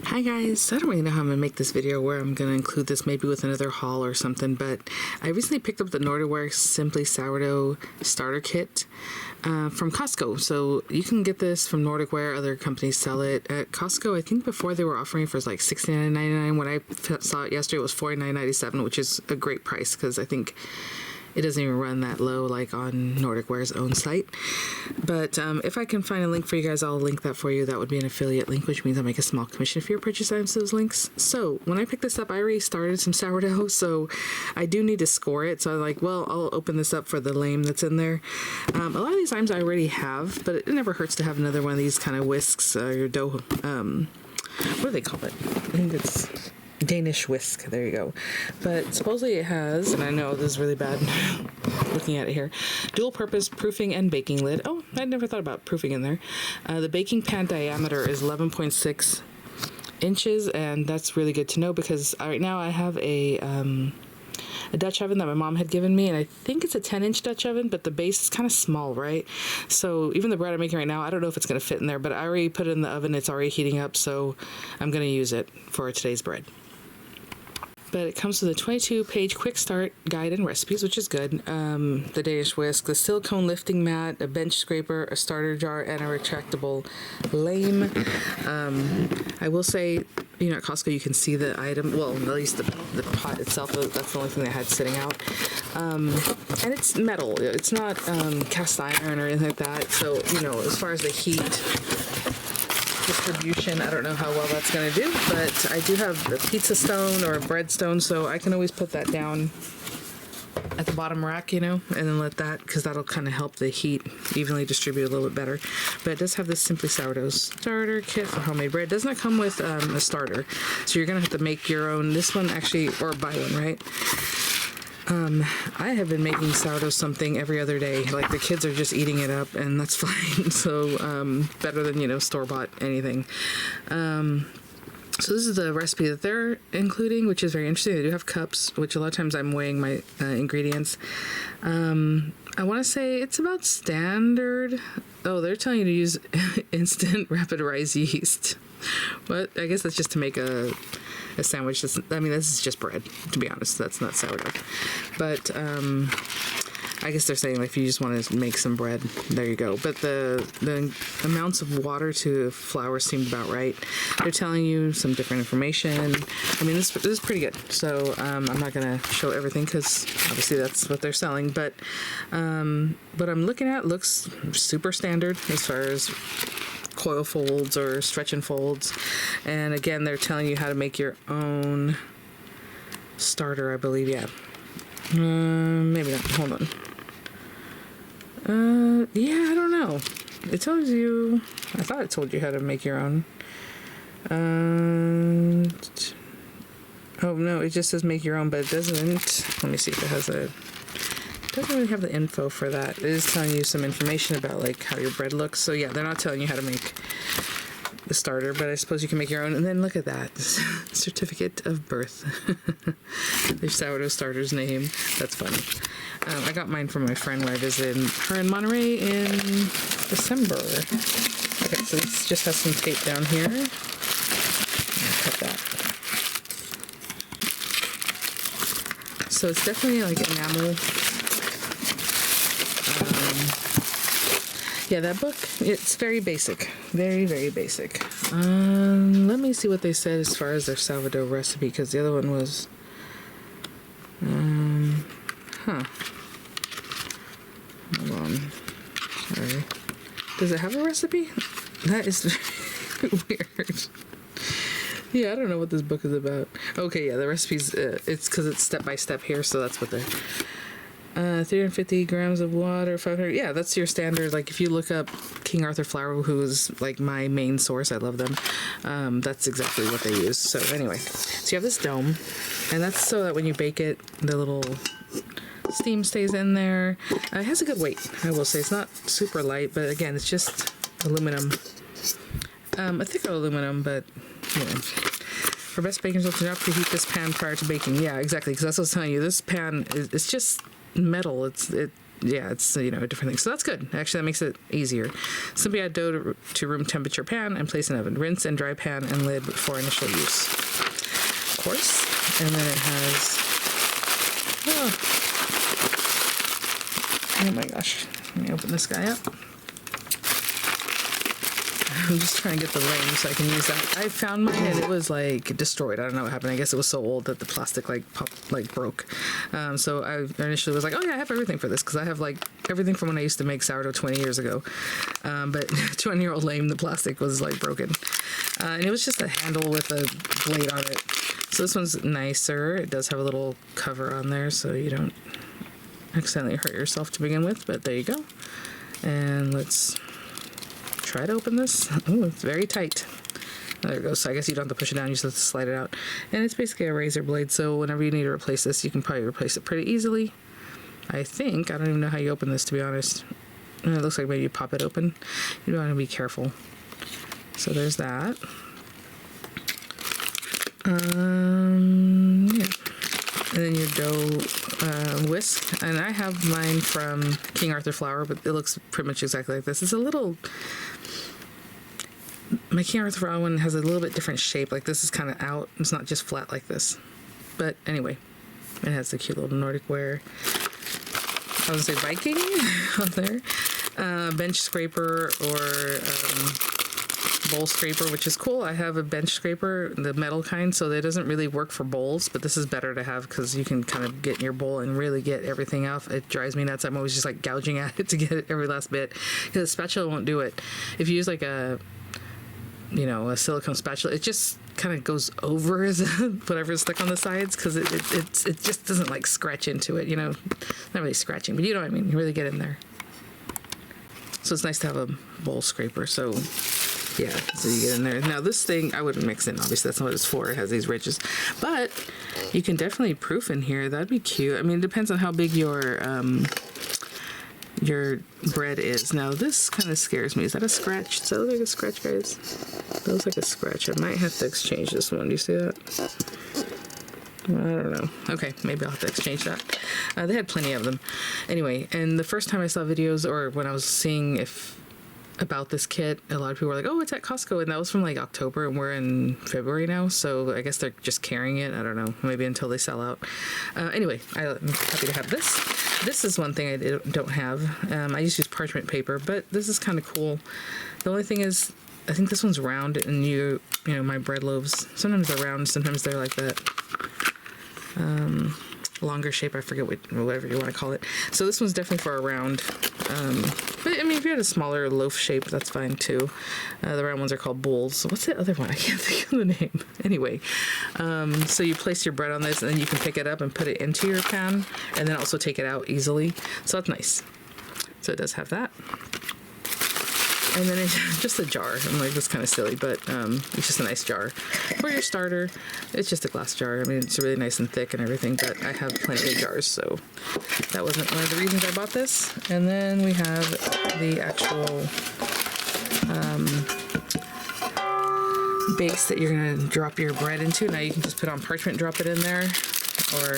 Hi guys, I don't really know how I'm going to make this video where I'm going to include this maybe with another haul or something, but I recently picked up the Nordicware Simply Sourdough Starter Kit from Costco. So you can get this from Nordicware, other companies sell it. At Costco, I think before they were offering it for like $69.99. When I saw it yesterday, it was $49.97, which is a great price because I think it doesn't even run that low like on Nordicware's own site. But if I can find a link for you guys, I'll link that for you. That would be an affiliate link, which means I'll make a small commission for your purchase items to those links. So when I picked this up, I already started some sourdough, so I do need to score it. So I'm like, well, I'll open this up for the lame that's in there. A lot of these items I already have, but it never hurts to have another one of these kind of whisks, your dough, what do they call it? I think it's Danish whisk. There you go. But supposedly it has, and I know this is really bad looking at it here, dual purpose proofing and baking lid. Oh, I never thought about proofing in there. The baking pan diameter is 11.6 inches, and that's really good to know because right now I have a Dutch oven that my mom had given me, and I think it's a 10-inch Dutch oven, but the base is kind of small, right? So even the bread I'm making right now, I don't know if it's going to fit in there, but I already put it in the oven. It's already heating up, so I'm going to use it for today's bread. But it comes with a 22-page quick start guide and recipes, which is good. The Danish whisk, the silicone lifting mat, a bench scraper, a starter jar, and a retractable lame. I will say, you know, at Costco you can see the item, well, at least the pot itself, that's the only thing they had sitting out. And it's metal, it's not cast iron or anything like that. So, you know, as far as the heat distribution, I don't know how well that's going to do, but I do have a pizza stone or a bread stone, so I can always put that down at the bottom rack, you know, and then let that, because that'll kind of help the heat evenly distribute a little bit better. But it does have this Simply Sourdough starter kit for homemade bread. It does not come with a starter, so you're going to have to make your own. This one actually, or buy one, right? I have been making sourdough something every other day. Like, the kids are just eating it up, and that's fine. So, better than, you know, store-bought anything. So this is the recipe that they're including, which is very interesting. They do have cups, which a lot of times I'm weighing my ingredients. I want to say it's about standard. Oh, they're telling you to use instant rapid rise yeast. What? I guess that's just to make a sandwich. I mean, this is just bread, to be honest. That's not sourdough. But I guess they're saying, like, if you just want to make some bread, there you go. But the amounts of water to flour seemed about right. They're telling you some different information. I mean, this is pretty good. So I'm not going to show everything because obviously that's what they're selling. But what I'm looking at looks super standard as far as coil folds or stretch and folds. And again, they're telling you how to make your own starter, I believe. Yeah. Maybe not. Hold on. Yeah, I don't know. It tells you, I thought it told you how to make your own. Oh no, it just says make your own, but it doesn't. Let me see if it has it doesn't really have the info for that. It is telling you some information about, like, how your bread looks. So yeah, they're not telling you how to make the starter, but I suppose you can make your own. And then look at that. Certificate of birth. Their sourdough starter's name. That's funny. I got mine from my friend when I visited her in Monterey in December. Okay, so this just has some tape down here. I'll cut that. So it's definitely like enamel. Yeah, that book, it's very basic. Very, very basic. Let me see what they said as far as their sourdough recipe, because the other one was... Hold on. Sorry. Does it have a recipe? That is weird. Yeah, I don't know what this book is about. Okay, yeah, the recipes, it's because it's step-by-step here, so that's what they're... 350 grams of water, 500. Yeah, that's your standard. Like, if you look up King Arthur flour, who is like my main source, I love them. That's exactly what they use. So anyway, so you have this dome, and that's so that when you bake it, the little steam stays in there. It has a good weight, I will say. It's not super light, but again, it's just aluminum. A thicker aluminum, but you know. For best baking results, do not preheat this pan prior to baking. Yeah, exactly, because that's what I was telling you. This pan it's just metal. yeah, it's, you know, a different thing. So that's good. Actually, that makes it easier. Simply add dough to room temperature pan and place in oven. Rinse and dry pan and lid for initial use. Of course. And then it has, oh my gosh. Let me open this guy up. I'm just trying to get the ring so I can use that. I found mine and it was like destroyed. I don't know what happened. I guess it was so old that the plastic like popped, like broke. So I initially was like, oh yeah, I have everything for this, because I have like everything from when I used to make sourdough 20 years ago. But 20-year-old lame, the plastic was like broken. And it was just a handle with a blade on it. So this one's nicer. It does have a little cover on there so you don't accidentally hurt yourself to begin with, but there you go. And let's try to open this. Oh, it's very tight. There it goes. So I guess you don't have to push it down, you just have to slide it out. And it's basically a razor blade, so whenever you need to replace this, you can probably replace it pretty easily. I think. I don't even know how you open this, to be honest. And it looks like maybe you pop it open. You don't want to be careful. So there's that. Yeah. And then your dough whisk. And I have mine from King Arthur flour, but it looks pretty much exactly like this. It's a little... My King Arthur flour one has a little bit different shape. Like this is kind of out. It's not just flat like this. But anyway, it has the cute little Nordicware. I was gonna say Viking on there. Bench scraper or bowl scraper, which is cool. I have a bench scraper, the metal kind, so it doesn't really work for bowls, but this is better to have because you can kind of get in your bowl and really get everything off. It drives me nuts. I'm always just like gouging at it to get every last bit, because the spatula won't do it. If you use like a, you know, a silicone spatula, it just kind of goes over the whatever's stuck on the sides, because it just doesn't like scratch into it, you know. Not really scratching, but you know what I mean. You really get in there. So it's nice to have a bowl scraper. So yeah, so you get in there. Now this thing, I wouldn't mix in, obviously that's not what it's for. It has these ridges, but you can definitely proof in here. That'd be cute. I mean, it depends on how big your bread is. Now this kind of scares me. Is that a scratch? Does that look like a scratch, guys? That looks like a scratch. I might have to exchange this one. Do you see that? I don't know. Okay, maybe I'll have to exchange that. They had plenty of them. Anyway, and the first time I saw videos, or when I was seeing about this kit, a lot of people were like, oh, it's at Costco, and that was from like October, and we're in February now, so I guess they're just carrying it. I don't know, maybe until they sell out. Anyway, I'm happy to have this. This is one thing I don't have. I used to use parchment paper, but this is kind of cool. The only thing is, I think this one's round, and you know, my bread loaves, sometimes they're round, sometimes they're like that longer shape. I forget whatever you want to call it. So this one's definitely for a round. But I mean, if you had a smaller loaf shape, that's fine too. The round ones are called bowls. What's the other one? I can't think of the name. Anyway, so you place your bread on this, and then you can pick it up and put it into your pan, and then also take it out easily. So that's nice. So it does have that. And then it's just a jar. I'm like, that's kind of silly, but it's just a nice jar. For your starter, it's just a glass jar. I mean, it's really nice and thick and everything, but I have plenty of jars, so that wasn't one of the reasons I bought this. And then we have the actual base that you're going to drop your bread into. Now you can just put on parchment, drop it in there, or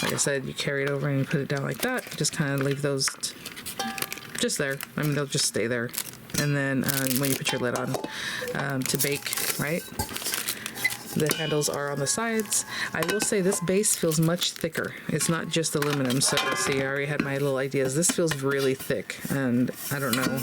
like I said, you carry it over and you put it down like that. Just kind of leave those just there. I mean, they'll just stay there. And then when you put your lid on to bake, right? The handles are on the sides. I will say this base feels much thicker. It's not just aluminum. So see, I already had my little ideas. This feels really thick, and I don't know.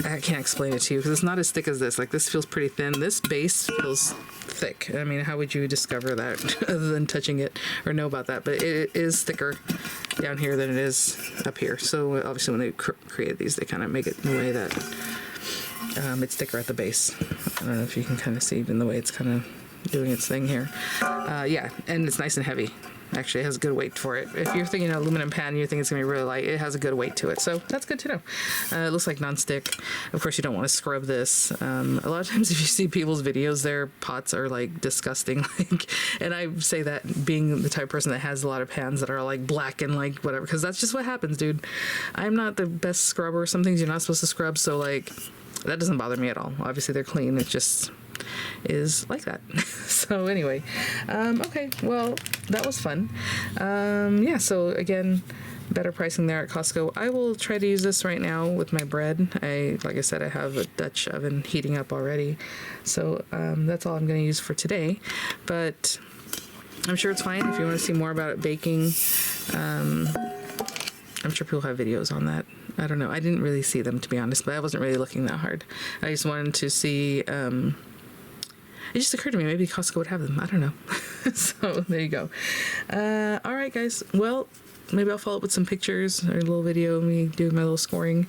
I can't explain it to you because it's not as thick as this. Like this feels pretty thin. This base feels thick. I mean, how would you discover that other than touching it or know about that? But it is thicker down here than it is up here. So obviously when they create these, they kind of make it in a way that it's thicker at the base. I don't know if you can kind of see even the way it's kind of doing its thing here. Yeah, and it's nice and heavy. Actually, it has a good weight for it. If you're thinking an aluminum pan, you think it's going to be really light, it has a good weight to it. So that's good to know. It looks like nonstick. Of course, you don't want to scrub this. A lot of times if you see people's videos, their pots are like disgusting. And I say that being the type of person that has a lot of pans that are like black and like whatever, because that's just what happens, dude. I'm not the best scrubber. Some things you're not supposed to scrub, so like that doesn't bother me at all. Obviously, they're clean. It's just... is like that. So anyway, okay, well, that was fun. Yeah, so again, better pricing there at Costco. I will try to use this right now with my bread. Like I said, I have a Dutch oven heating up already. So that's all I'm going to use for today. But I'm sure it's fine if you want to see more about it baking. I'm sure people have videos on that. I don't know. I didn't really see them, to be honest, but I wasn't really looking that hard. I just wanted to see... it just occurred to me, maybe Costco would have them. I don't know. So there you go. All right, guys. Well, maybe I'll follow up with some pictures or a little video of me doing my little scoring.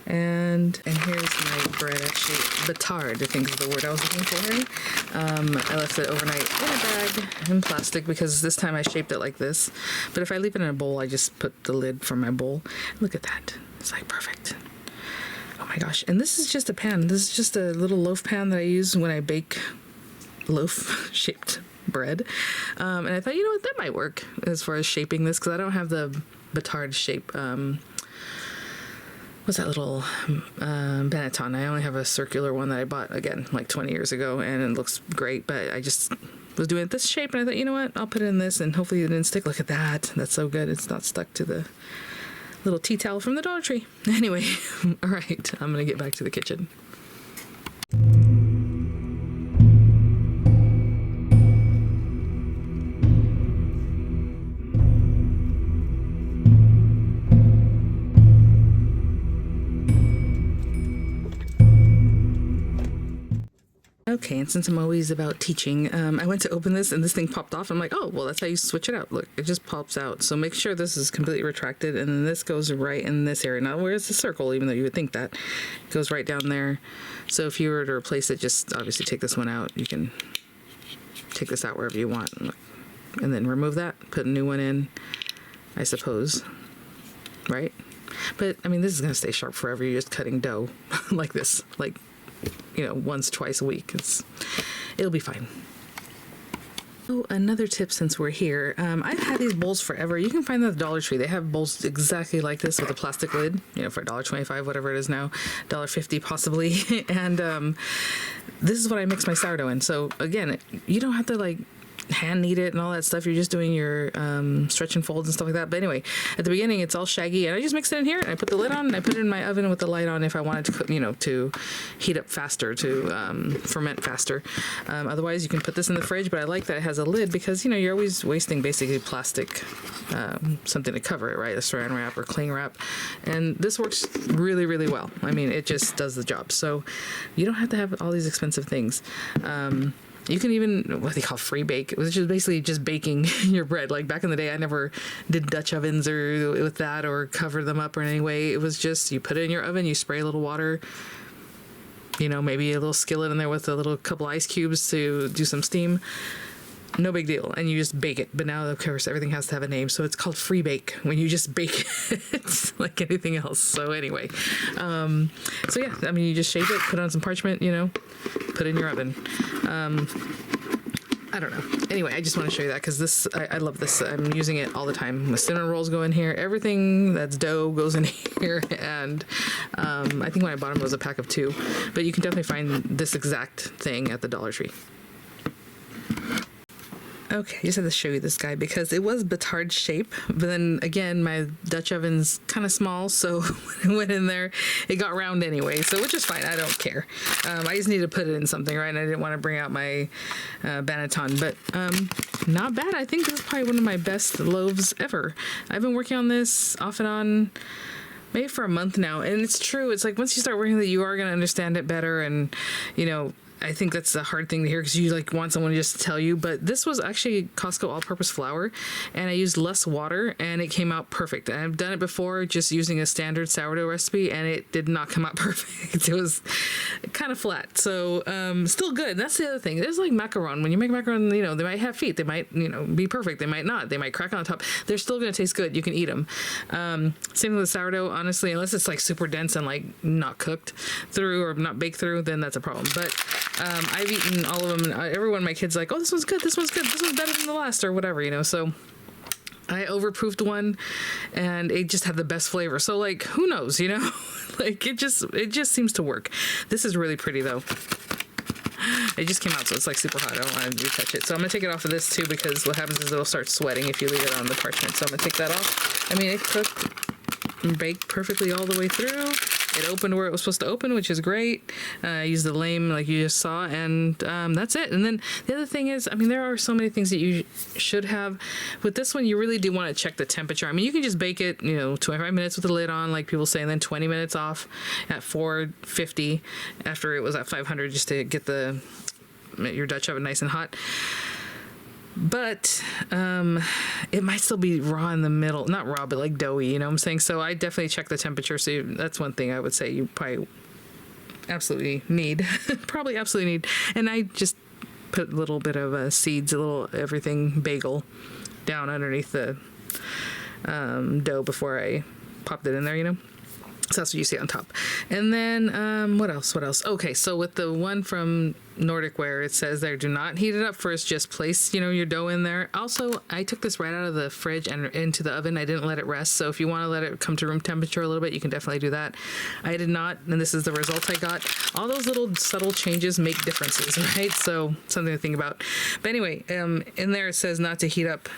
And here's my bread, actually. Batard, I think is the word I was looking for. I left it overnight in a bag in plastic because this time I shaped it like this. But if I leave it in a bowl, I just put the lid from my bowl. Look at that. It's like perfect. Oh my gosh. And this is just a pan. This is just a little loaf pan that I use when I bake loaf-shaped bread. And I thought, you know what, that might work as far as shaping this, because I don't have the Batard shape. What's that little Benetton? I only have a circular one that I bought, again, like 20 years ago, and it looks great, but I just was doing it this shape, and I thought, you know what, I'll put it in this, and hopefully it didn't stick. Look at that. That's so good. It's not stuck to the little tea towel from the Dollar Tree. Anyway, all right, I'm going to get back to the kitchen. Okay, and since I'm always about teaching, I went to open this and this thing popped off. I'm like, oh, well, that's how you switch it out. Look, it just pops out. So make sure this is completely retracted, and then this goes right in this area. Now, where's the circle, even though you would think that? It goes right down there. So if you were to replace it, just obviously take this one out. You can take this out wherever you want. And then remove that, put a new one in, I suppose. Right? But, I mean, this is going to stay sharp forever. You're just cutting dough like this, like, you know, once, twice a week. It'll be fine. Oh, another tip since we're here. I've had these bowls forever. You can find them at the Dollar Tree. They have bowls exactly like this with a plastic lid, you know, for $1.25, whatever it is now, $1.50 possibly. And this is what I mix my sourdough in. So again, you don't have to like hand knead it and all that stuff. You're just doing your stretch and folds and stuff like that. But anyway, at the beginning it's all shaggy, and I just mix it in here and I put the lid on and I put it in my oven with the light on if I wanted to cook, you know, to heat up faster, to ferment faster. Otherwise you can put this in the fridge, but I like that it has a lid because, you know, you're always wasting basically plastic, something to cover it, right? A saran wrap or cling wrap. And this works really, really well. I mean, it just does the job. So you don't have to have all these expensive things. You can even, what they call free bake, which is basically just baking your bread. Like back in the day, I never did Dutch ovens or with that or cover them up or in any way. It was just, you put it in your oven, you spray a little water, you know, maybe a little skillet in there with a little couple ice cubes to do some steam. No big deal. And you just bake it. But now, of course, everything has to have a name. So it's called free bake when you just bake it like anything else. So anyway, so yeah, I mean, you just shape it, put on some parchment, you know, put it in your oven. I don't know. Anyway, I just want to show you that because this, I love this. I'm using it all the time. My cinnamon rolls go in here. Everything that's dough goes in here. And I think when I bought them, it was a pack of 2. But you can definitely find this exact thing at the Dollar Tree. Okay, I just had to show you this guy because it was Batard shape, but then again, my Dutch oven's kind of small, so when it went in there, it got round anyway, so which is fine, I don't care. I just need to put it in something, right? And I didn't want to bring out my Benetton, but not bad. I think this is probably one of my best loaves ever. I've been working on this off and on maybe for a month now, and it's true. It's like once you start working with it, you are going to understand it better, and you know, I think that's a hard thing to hear because you like want someone to just tell you, but this was actually Costco all-purpose flour, and I used less water and it came out perfect. And I've done it before just using a standard sourdough recipe and it did not come out perfect. It was kind of flat, so still good. That's the other thing. There's like macaron. When you make macaron, you know, they might have feet, they might, you know, be perfect, they might not, they might crack on the top. They're still going to taste good. You can eat them. Same with the sourdough, honestly, unless it's like super dense and like not cooked through or not baked through, then that's a problem. But I've eaten all of them. Every one of my kids like, oh, this one's good, this one's good, this one's better than the last, or whatever, you know. So I overproofed one, and it just had the best flavor. So like, who knows, you know? Like it just seems to work. This is really pretty though. It just came out, so it's like super hot. I don't want to retouch it. So I'm gonna take it off of this too, because what happens is it'll start sweating if you leave it on the parchment. So I'm gonna take that off. I mean, it cooked and baked perfectly all the way through. It opened where it was supposed to open, which is great. I used the lame like you just saw, and that's it. And then the other thing is, I mean, there are so many things that you should have. With this one, you really do want to check the temperature. I mean, you can just bake it, 25 minutes with the lid on, like people say, and then 20 minutes off at 450 after it was at 500, just to get your Dutch oven nice and hot. But it might still be raw in the middle. Not raw, but like doughy, you know what I'm saying? So I definitely check the temperature. So that's one thing I would say you probably absolutely need. Probably absolutely need. And I just put a little bit of seeds, a little everything bagel down underneath the dough before I popped it in there, So that's what you see on top. And then, what else? Okay, so with the one from Nordicware, it says there, do not heat it up first, just place, your dough in there. Also, I took this right out of the fridge and into the oven. I didn't let it rest. So if you want to let it come to room temperature a little bit, you can definitely do that. I did not, and this is the result I got. All those little subtle changes make differences, right? So something to think about. But anyway, in there it says not to heat up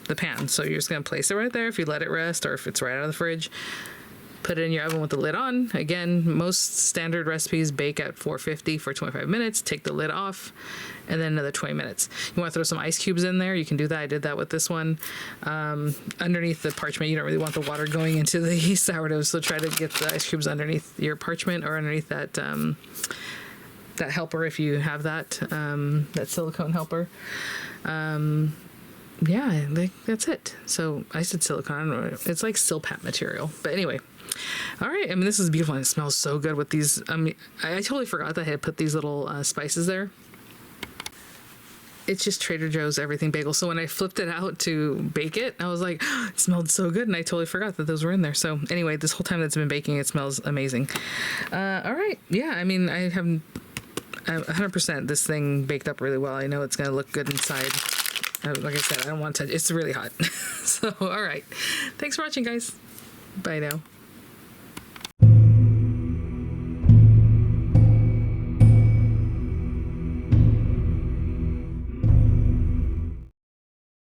the pan. So you're just going to place it right there if you let it rest, or if it's right out of the fridge. Put it in your oven with the lid on. Again, most standard recipes bake at 450 for 25 minutes. Take the lid off, and then another 20 minutes. You want to throw some ice cubes in there, you can do that. I did that with this one. Underneath the parchment, you don't really want the water going into the sourdough, so try to get the ice cubes underneath your parchment or underneath that that helper if you have that, that silicone helper. Yeah, that's it. So I said silicone, I don't know. It's like Silpat material. But anyway. All right, I mean, this is beautiful, and it smells so good with these. I mean, I totally forgot that I had put these little spices there. It's just Trader Joe's everything bagel. So when I flipped it out to bake it, I was like, oh, it smelled so good, and I totally forgot that those were in there. So anyway, this whole time that's been baking, it smells amazing. All right, yeah, I mean, I have 100% this thing baked up really well. I know it's going to look good inside. Like I said, I don't want to touch it. It's really hot. So, all right. Thanks for watching, guys. Bye now.